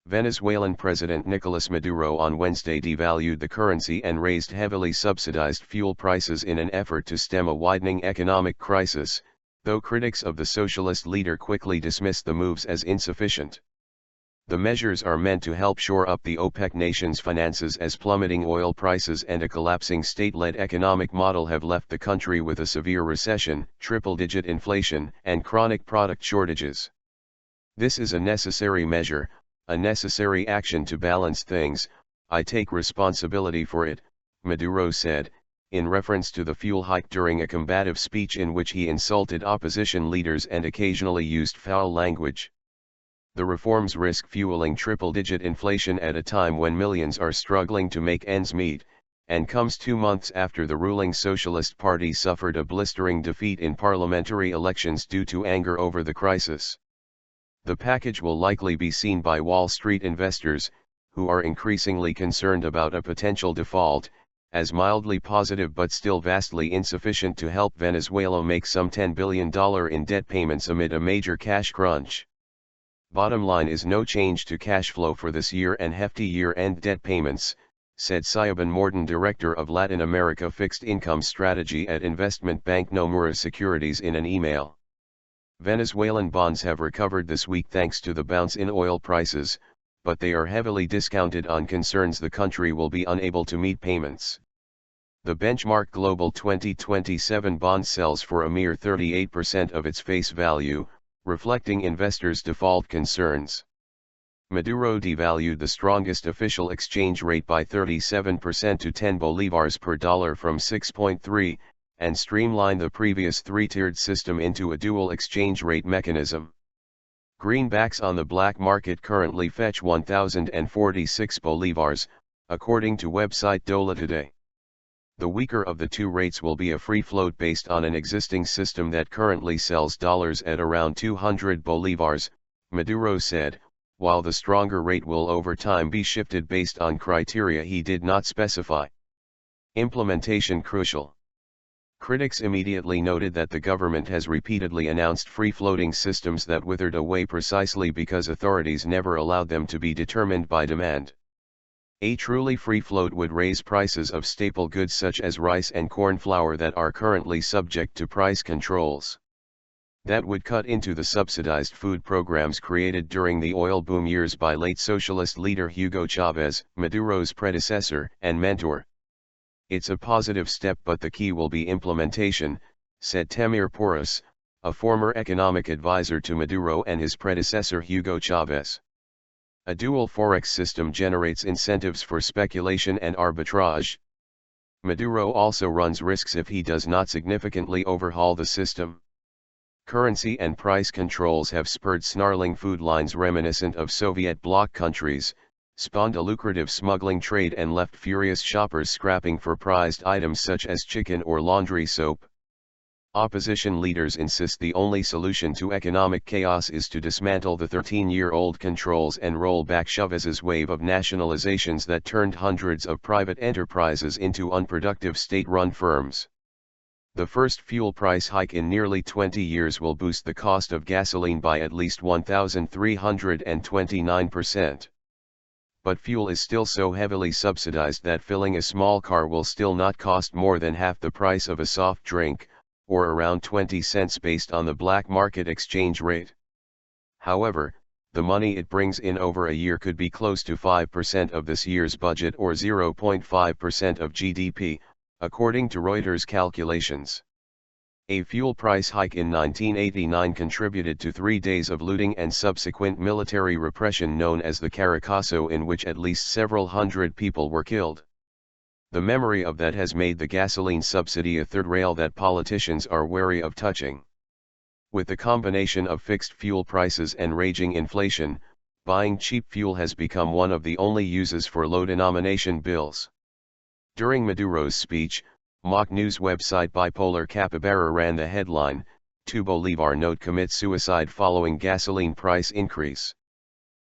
Venezuelan President Nicolas Maduro on Wednesday devalued the currency and raised heavily subsidized fuel prices in an effort to stem a widening economic crisis, though critics of the socialist leader quickly dismissed the moves as insufficient. The measures are meant to help shore up the OPEC nations' finances as plummeting oil prices and a collapsing state-led economic model have left the country with a severe recession, triple-digit inflation, and chronic product shortages. "This is a necessary measure, a necessary action to balance things. I take responsibility for it," Maduro said, in reference to the fuel hike during a combative speech in which he insulted opposition leaders and occasionally used foul language. The reforms risk fueling triple-digit inflation at a time when millions are struggling to make ends meet, and comes 2 months after the ruling Socialist Party suffered a blistering defeat in parliamentary elections due to anger over the crisis. The package will likely be seen by Wall Street investors, who are increasingly concerned about a potential default, as mildly positive but still vastly insufficient to help Venezuela make some $10 billion in debt payments amid a major cash crunch. "Bottom line is no change to cash flow for this year and hefty year-end debt payments," said Siobhan Morton, director of Latin America Fixed Income Strategy at investment bank Nomura Securities, in an email. Venezuelan bonds have recovered this week thanks to the bounce in oil prices, but they are heavily discounted on concerns the country will be unable to meet payments. The benchmark Global 2027 bond sells for a mere 38% of its face value, reflecting investors' default concerns. Maduro devalued the strongest official exchange rate by 37% to 10 bolivars per dollar from 6.3, and streamlined the previous three-tiered system into a dual exchange rate mechanism. Greenbacks on the black market currently fetch 1,046 bolivars, according to website Dola Today. The weaker of the two rates will be a free float based on an existing system that currently sells dollars at around 200 bolivars, Maduro said, while the stronger rate will over time be shifted based on criteria he did not specify. Implementation crucial. Critics immediately noted that the government has repeatedly announced free-floating systems that withered away precisely because authorities never allowed them to be determined by demand. A truly free float would raise prices of staple goods such as rice and corn flour that are currently subject to price controls. That would cut into the subsidized food programs created during the oil boom years by late socialist leader Hugo Chavez, Maduro's predecessor and mentor. "It's a positive step, but the key will be implementation," said Temir Porras, a former economic advisor to Maduro and his predecessor Hugo Chavez. A dual forex system generates incentives for speculation and arbitrage. Maduro also runs risks if he does not significantly overhaul the system. Currency and price controls have spurred snarling food lines reminiscent of Soviet bloc countries, spawned a lucrative smuggling trade and left furious shoppers scrapping for prized items such as chicken or laundry soap. Opposition leaders insist the only solution to economic chaos is to dismantle the 13-year-old controls and roll back Chavez's wave of nationalizations that turned hundreds of private enterprises into unproductive state-run firms. The first fuel price hike in nearly 20 years will boost the cost of gasoline by at least 1,329%. But fuel is still so heavily subsidized that filling a small car will still not cost more than half the price of a soft drink, or around 20 cents based on the black market exchange rate. However, the money it brings in over a year could be close to 5% of this year's budget or 0.5% of GDP, according to Reuters calculations. A fuel price hike in 1989 contributed to 3 days of looting and subsequent military repression known as the Caracazo, in which at least several hundred people were killed. The memory of that has made the gasoline subsidy a third rail that politicians are wary of touching. With the combination of fixed fuel prices and raging inflation, buying cheap fuel has become one of the only uses for low-denomination bills. During Maduro's speech, mock news website Bipolar Capybara ran the headline, 2 Bolivar note commits suicide following gasoline price increase.